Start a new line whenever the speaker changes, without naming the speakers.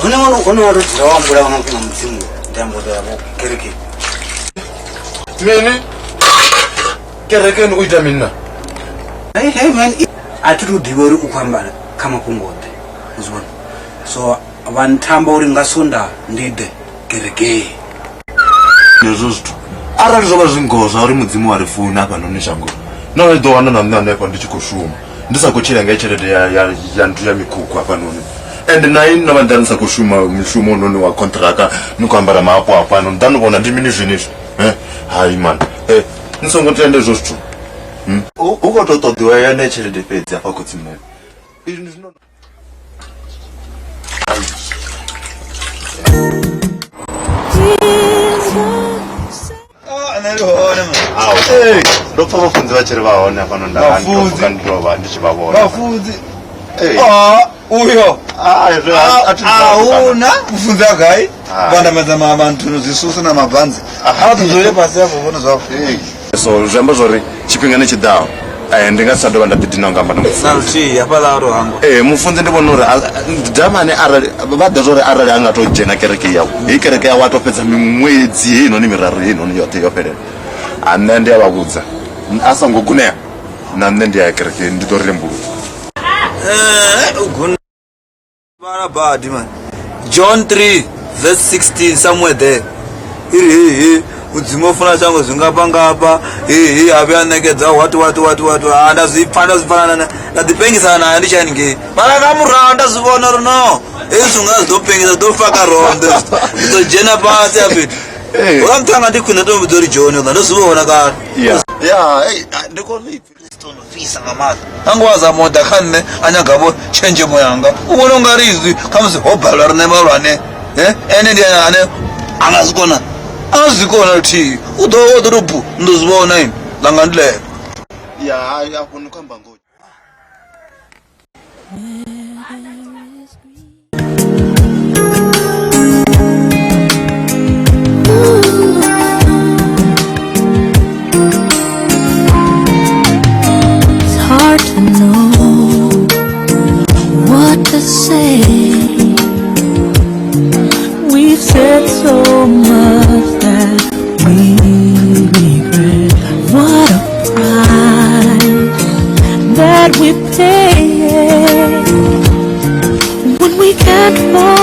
Ono arutira wambula wangu mzimu ndambo yabo kereke.
Mene kereke nuita minna.
Hey man, aturu diwori ukwambala kama kungombe. Uzibona. So abantamba uri ngasonda ndide kereke.
Nezosto. Arali zoba zingoza uri mudzimu wari funa apa nonishango. Nawe ndo wana namnane kwa ndichikushuma. Ndisakuchira ngechelede ya ntu ya mikuku apa noni. And nine navandanisa kushuma mishumo noni wa kontraka nukwambara maapo apano ndanobona ndimini zvinizvi hai man nisongotende zvozvo ukototodiwa yanechelede pedzi apa kuti mani ndopfa vafudzi vachiri vaone apano ndakandirova ndichivavona
uyo auna kufunza gai banda mazama mantu zisusu na mabhanzi atuzole pasi hapo bona zvapo
so zvamba zvori chipinga nechidawo ndingasado vandapidina ngamba
namusalti yapalaro hango
mufunze ndibona uri damane arali vadazvori arali angatojena kereke yawo hii kereke yawo atopedza mimwedzi inoni miraru inoni yote yoperera ane ndiyavavudza asangoguneya nane ndiya kereke nditorire mburu
bad man. John 3 verse 16 somewhere there. Iri udzimofuna chango zvingapanga apa abianekedza what andazipfana na dipengisa na andichange mara kamura ndazivona runo ezungazopengisa dofaka ronde ndojena pasi apiti ukamtanga ndikwina tombidori John ndazivona kana ndikolipi visa ngamazi angwaza moda khanne anyagabo change moyanga ubona ungarizwi khamse hobhalwa rinemalwane ene ndiyane angazikona thi udodorupu ndozibona yini langandile
yakho kuhamba ngoje
to know what to say. We've said so much that we regret. What a price that we pay when we can't fall.